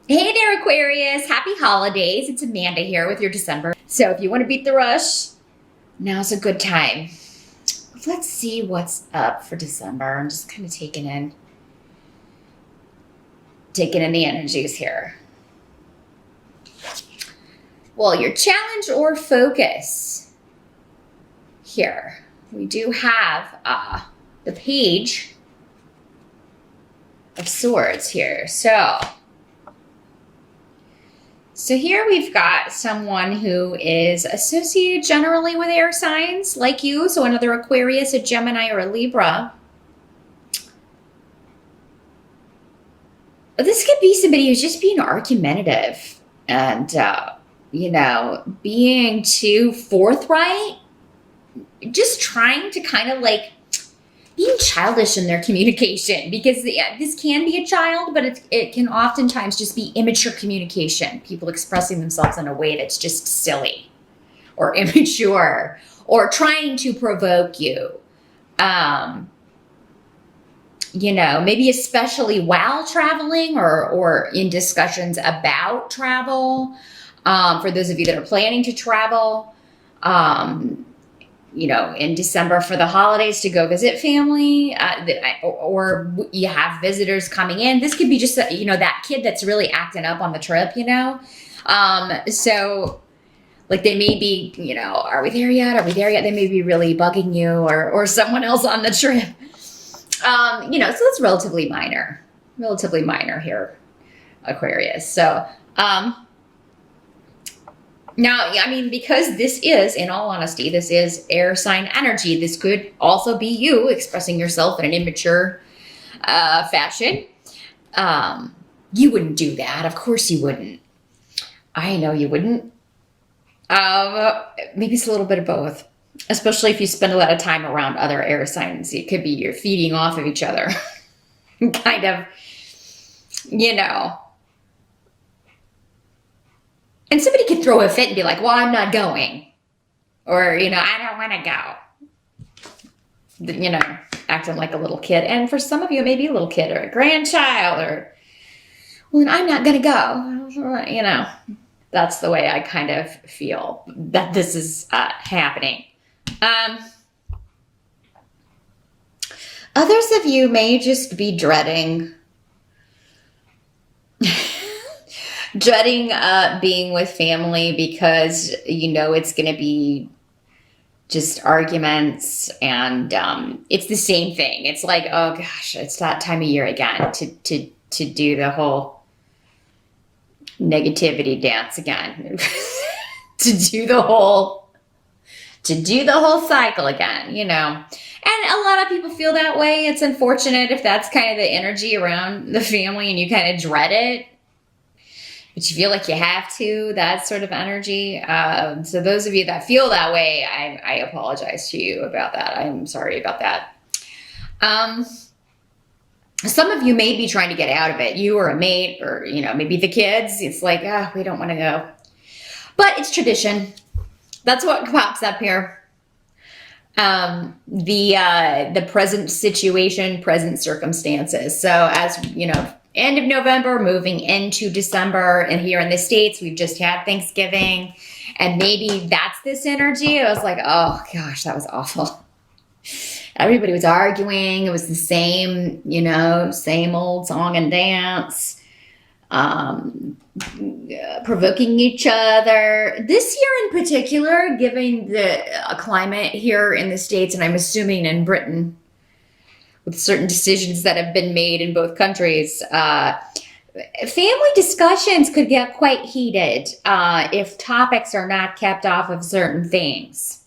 Hey there, Aquarius. Happy holidays. It's Amanda here with your December. So if you want to beat the rush, now's a good time. Let's see what's up for December. I'm just kind of taking in the energies here. Well, your challenge or focus here. We do have the Page of Swords here. So here we've got someone who is associated generally with air signs like you. So another Aquarius, a Gemini, or a Libra. But this could be somebody who's just being argumentative and, being too forthright. Just trying to kind of like being childish in their communication, because this can be a child, but it can oftentimes just be immature communication. People expressing themselves in a way that's just silly or immature or trying to provoke you. Maybe especially while traveling or in discussions about travel. For those of you that are planning to travel, in December for the holidays to go visit family, or you have visitors coming in. This could be just, that kid that's really acting up on the trip, So like they may be, are we there yet? Are we there yet? They may be really bugging you or someone else on the trip. So it's relatively minor here, Aquarius. So, now, because this is, in all honesty, this is air sign energy. This could also be you expressing yourself in an immature fashion. You wouldn't do that. Of course you wouldn't. I know you wouldn't. Maybe it's a little bit of both, especially if you spend a lot of time around other air signs. It could be you're feeding off of each other. Kind of, And somebody could throw a fit and be like, well, I'm not going. Or, I don't want to go. Acting like a little kid. And for some of you, maybe a little kid or a grandchild or, well, I'm not going to go. That's the way I kind of feel that this is happening. Others of you may just be dreading being with family because it's going to be just arguments and it's the same thing. It's like, oh gosh, it's that time of year again to do the whole negativity dance again. to do the whole cycle again, And a lot of people feel that way. It's unfortunate if that's kind of the energy around the family and you kind of dread it. But you feel like you have to, that sort of energy. So those of you that feel that way, I apologize to you about that. I'm sorry about that. Some of you may be trying to get out of it. You or a mate or, maybe the kids. It's like, we don't want to go. But it's tradition. That's what pops up here. The present situation, present circumstances. So as, end of November, moving into December, and here in the States, we've just had Thanksgiving, and maybe that's this energy. I was like, oh gosh, that was awful. Everybody was arguing. It was the same, same old song and dance, provoking each other. This year in particular, given the climate here in the States, and I'm assuming in Britain, with certain decisions that have been made in both countries, family discussions could get quite heated if topics are not kept off of certain things.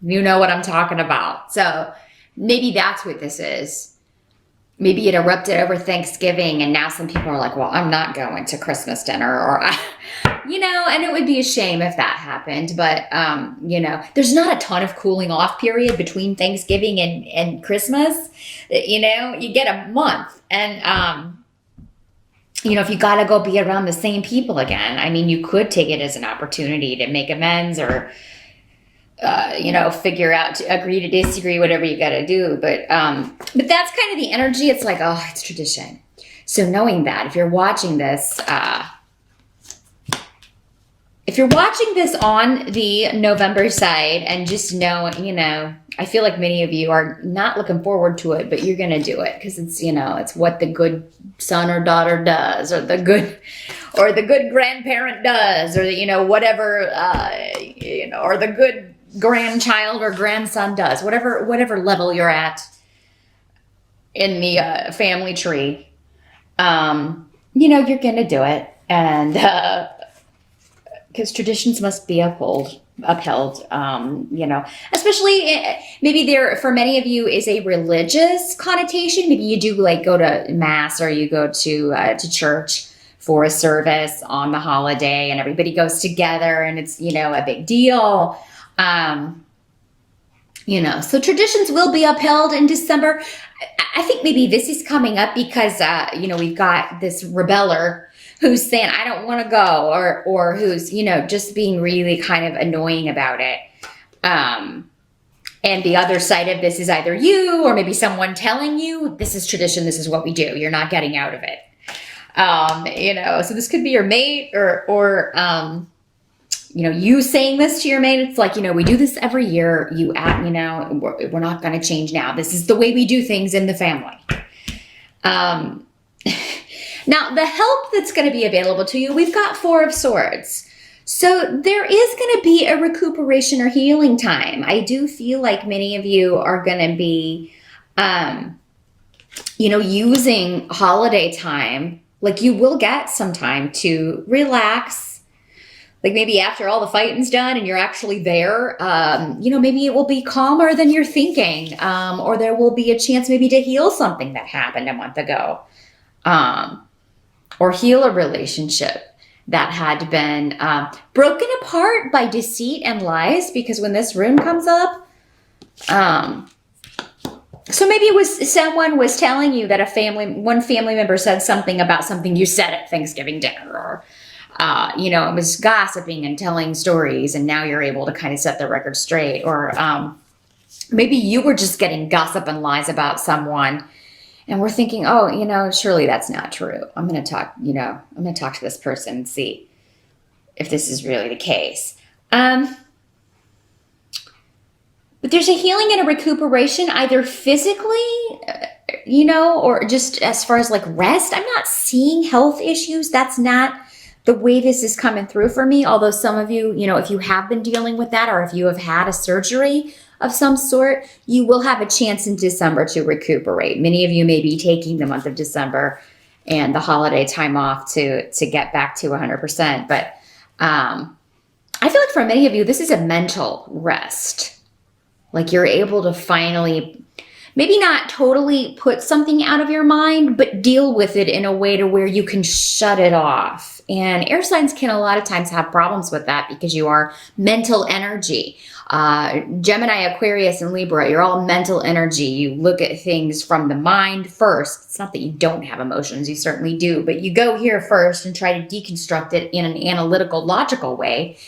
You know what I'm talking about. So maybe that's what this is. Maybe it erupted over Thanksgiving and now some people are like, well, I'm not going to Christmas dinner or, and it would be a shame if that happened. But, there's not a ton of cooling off period between Thanksgiving and Christmas. You get a month. And, if you got to go be around the same people again, you could take it as an opportunity to make amends or, figure out, to agree to disagree, whatever you got to do. But that's kind of the energy. It's like, oh, it's tradition. So knowing that, if you're watching this, on the November side, and just know, I feel like many of you are not looking forward to it, but you're going to do it because it's, it's what the good son or daughter does, or the good grandparent does, or, whatever, or the good grandchild or grandson does, whatever level you're at in the family tree. You're going to do it. And, because traditions must be upheld, especially maybe there, for many of you, is a religious connotation. Maybe you do like go to mass, or you go to church for a service on the holiday, and everybody goes together, and it's, a big deal. So traditions will be upheld in December. I think maybe this is coming up because, we've got this rebeller who's saying, I don't want to go, or who's, just being really kind of annoying about it. And the other side of this is either you, or maybe someone telling you, this is tradition, this is what we do, you're not getting out of it. So this could be your mate, or you saying this to your mate. It's like, we do this every year. We're not going to change now. This is the way we do things in the family. Now, the help that's going to be available to you, we've got Four of Swords. So there is going to be a recuperation or healing time. I do feel like many of you are going to be, using holiday time. Like, you will get some time to relax. Like, maybe after all the fighting's done and you're actually there, maybe it will be calmer than you're thinking. Or there will be a chance maybe to heal something that happened a month ago. Or heal a relationship that had been broken apart by deceit and lies, because when this rune comes up, so maybe someone was telling you that one family member said something about something you said at Thanksgiving dinner, or, it was gossiping and telling stories, and now you're able to kind of set the record straight. Or maybe you were just getting gossip and lies about someone, and we're thinking, surely that's not true. I'm going to talk to this person and see if this is really the case. But there's a healing and a recuperation, either physically, or just as far as like rest. I'm not seeing health issues. That's not the way this is coming through for me. Although some of you, if you have been dealing with that, or if you have had a surgery of some sort, you will have a chance in December to recuperate. Many of you may be taking the month of December and the holiday time off to get back to 100%. But I feel like for many of you, this is a mental rest. Like, you're able to finally, maybe not totally put something out of your mind, but deal with it in a way to where you can shut it off. And air signs can a lot of times have problems with that, because you are mental energy. Gemini, Aquarius, and Libra, you're all mental energy. You look at things from the mind first. It's not that you don't have emotions, you certainly do, but you go here first and try to deconstruct it in an analytical, logical way.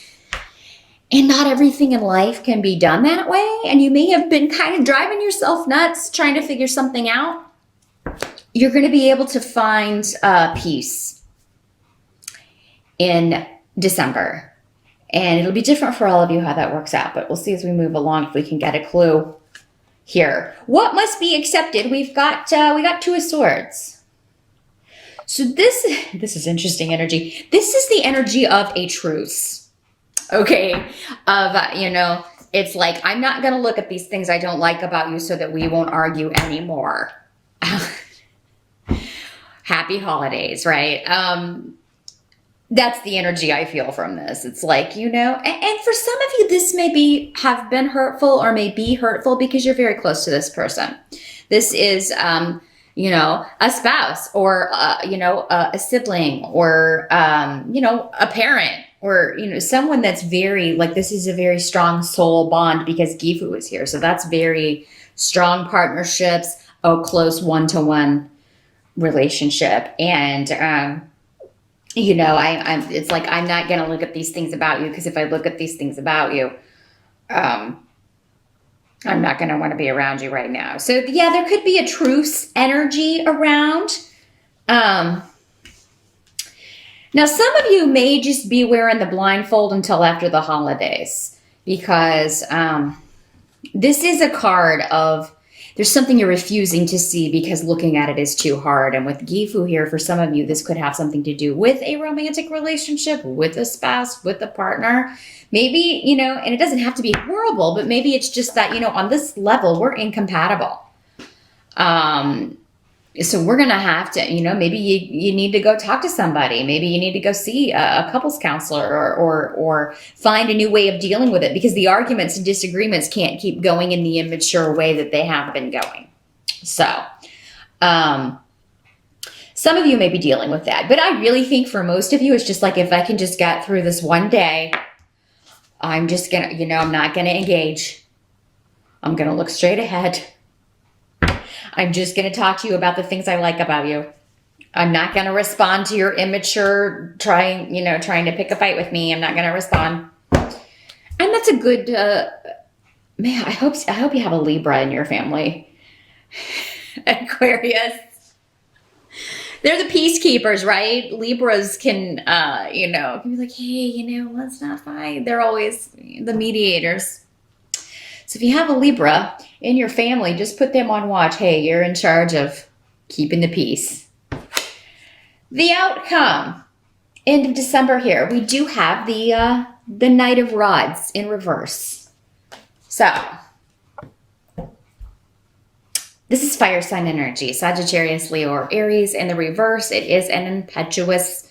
And not everything in life can be done that way. And you may have been kind of driving yourself nuts trying to figure something out. You're going to be able to find peace in December. And it'll be different for all of you how that works out. But we'll see as we move along if we can get a clue here. What must be accepted? We got Two of Swords. So this is interesting energy. This is the energy of a truce. Okay. It's like, I'm not going to look at these things I don't like about you so that we won't argue anymore. Happy holidays, right? That's the energy I feel from this. It's like, and for some of you, this may have been hurtful or may be hurtful because you're very close to this person. This is, a spouse, or, a sibling, or, a parent, or, someone that's very, like, this is a very strong soul bond because Gifu is here. So that's very strong partnerships, close one-to-one relationship. And, it's like, I'm not going to look at these things about you, because if I look at these things about you, I'm not going to want to be around you right now. So yeah, there could be a truce energy around. Um, Now, some of you may just be wearing the blindfold until after the holidays because this is a card of there's something you're refusing to see because looking at it is too hard. And with Gifu here, for some of you, this could have something to do with a romantic relationship, with a spouse, with a partner. Maybe, and it doesn't have to be horrible, but maybe it's just that, on this level, we're incompatible. So we're going to have to, maybe you need to go talk to somebody. Maybe you need to go see a couples counselor or find a new way of dealing with it because the arguments and disagreements can't keep going in the immature way that they have been going. So some of you may be dealing with that, but I really think for most of you, it's just like, if I can just get through this one day, I'm just going to, I'm not going to engage. I'm going to look straight ahead. I'm just going to talk to you about the things I like about you. I'm not going to respond to your immature trying to pick a fight with me. I'm not going to respond. And that's a good, man, I hope you have a Libra in your family. Aquarius. They're the peacekeepers, right? Libras can, can be like, hey, let's not fight. They're always the mediators. So if you have a Libra in your family, just put them on watch. Hey, you're in charge of keeping the peace. The outcome. End of December here. We do have the Knight of Rods in reverse. So this is fire sign energy. Sagittarius, Leo, or Aries. In the reverse, it is an impetuous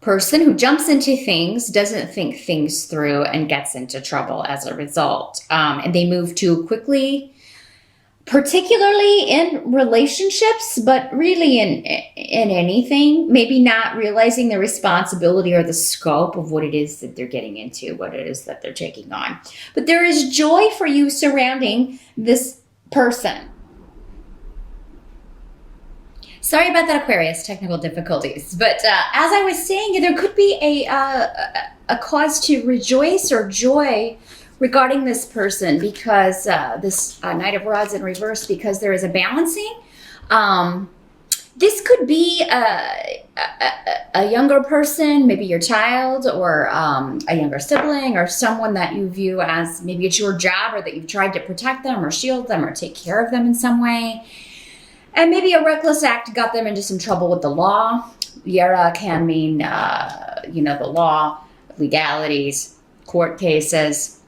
person who jumps into things, doesn't think things through, and gets into trouble as a result. And they move too quickly, particularly in relationships, but really in anything, maybe not realizing the responsibility or the scope of what it is that they're getting into, what it is that they're taking on. But there is joy for you surrounding this person. Sorry about that, Aquarius, technical difficulties. But as I was saying, there could be a cause to rejoice or joy regarding this person because this Knight of Rods in reverse, because there is a balancing. This could be a younger person, maybe your child or a younger sibling or someone that you view as maybe it's your job or that you've tried to protect them or shield them or take care of them in some way. And maybe a reckless act got them into some trouble with the law. Yara can mean, the law, legalities, court cases.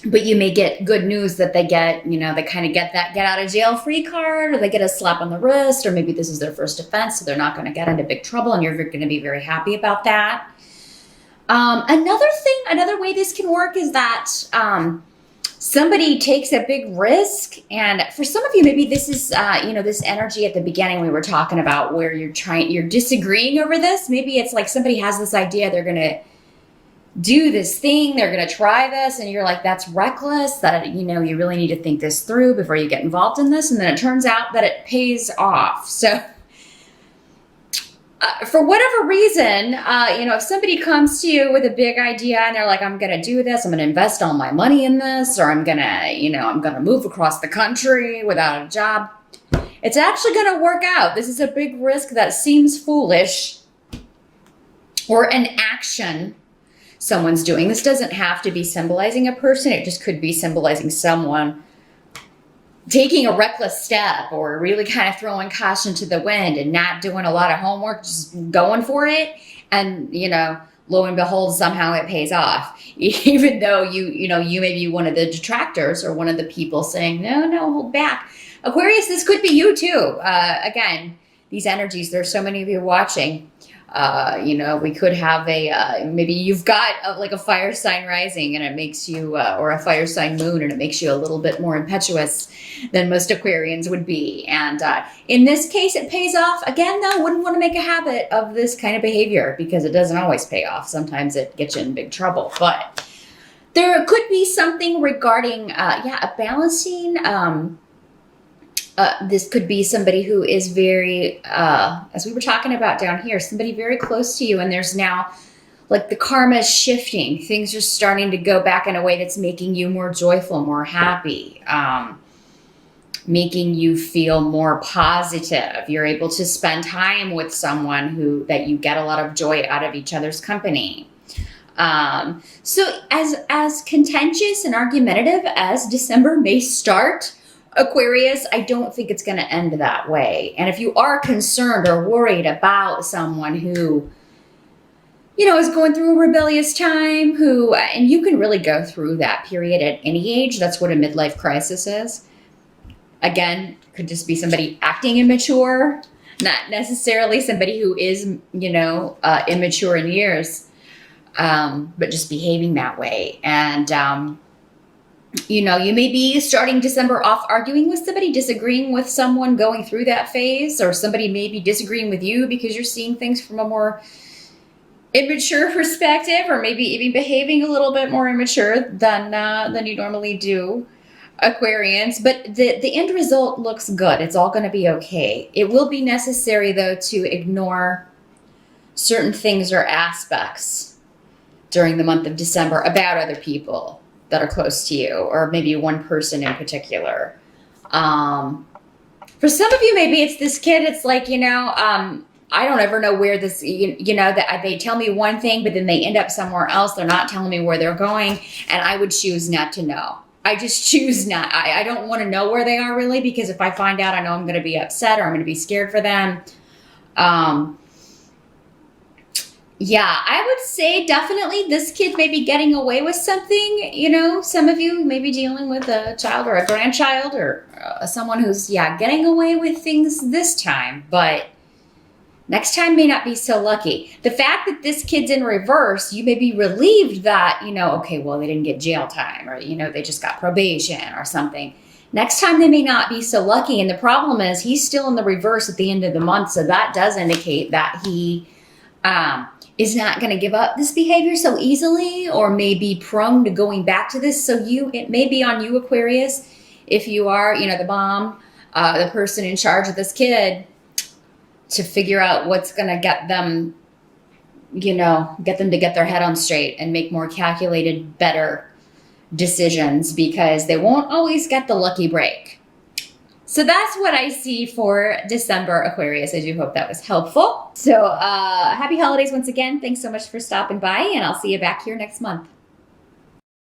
But you may get good news that they get, they kind of get that get out of jail free card, or they get a slap on the wrist, or maybe this is their first offense, so they're not going to get into big trouble, and you're going to be very happy about that. Another way this can work is that somebody takes a big risk, and for some of you, maybe this is, this energy at the beginning we were talking about where you're disagreeing over this. Maybe it's like somebody has this idea they're going to do this thing, they're going to try this, and you're like, that's reckless, that, you really need to think this through before you get involved in this. And then it turns out that it pays off. So for whatever reason, if somebody comes to you with a big idea and they're like, I'm going to do this, I'm going to invest all my money in this, or I'm going to move across the country without a job, it's actually going to work out. This is a big risk that seems foolish, or an action someone's doing. This doesn't have to be symbolizing a person. It just could be symbolizing someone taking a reckless step or really kind of throwing caution to the wind and not doing a lot of homework, just going for it. And, lo and behold, somehow it pays off. Even though you may be one of the detractors or one of the people saying, no, hold back. Aquarius, this could be you too. Again, these energies, there's so many of you watching. We could have maybe you've got a fire sign rising and it makes you, or a fire sign moon, and it makes you a little bit more impetuous than most Aquarians would be. And in this case, it pays off. Again, though, wouldn't want to make a habit of this kind of behavior because it doesn't always pay off. Sometimes it gets you in big trouble. But there could be something regarding, a balancing. This could be somebody who is very, as we were talking about down here, somebody very close to you, and there's now, like, the karma is shifting. Things are starting to go back in a way that's making you more joyful, more happy. making you feel more positive. You're able to spend time with someone that you get a lot of joy out of each other's company. So as contentious and argumentative as December may start, Aquarius, I don't think it's going to end that way. And if you are concerned or worried about someone who, is going through a rebellious time, and you can really go through that period at any age. That's what a midlife crisis is. Again, could just be somebody acting immature, not necessarily somebody who is, immature in years, but just behaving that way. And, you may be starting December off arguing with somebody, disagreeing with someone going through that phase, or somebody may be disagreeing with you because you're seeing things from a more immature perspective, or maybe even behaving a little bit more immature than you normally do, Aquarians. But the end result looks good. It's all going to be okay. It will be necessary, though, to ignore certain things or aspects during the month of December about other people that are close to you, or maybe one person in particular. For some of you, maybe it's this kid. It's like, I don't ever know where this, that they tell me one thing, but then they end up somewhere else. They're not telling me where they're going. And I would choose not to know. I just choose not. I don't want to know where they are, really, because if I find out, I know I'm going to be upset, or I'm going to be scared for them. Yeah, I would say definitely this kid may be getting away with something. Some of you may be dealing with a child or a grandchild, or someone who's, getting away with things this time. But next time may not be so lucky. The fact that this kid's in reverse, you may be relieved that, okay, well, they didn't get jail time, or, they just got probation or something. Next time they may not be so lucky. And the problem is he's still in the reverse at the end of the month. So that does indicate that he is not going to give up this behavior so easily, or may be prone to going back to this. So it may be on you, Aquarius, if you are, the mom, the person in charge of this kid, to figure out what's going to get them to get their head on straight and make more calculated, better decisions, because they won't always get the lucky break. So that's what I see for December, Aquarius. I do hope that was helpful. So happy holidays once again. Thanks so much for stopping by, and I'll see you back here next month.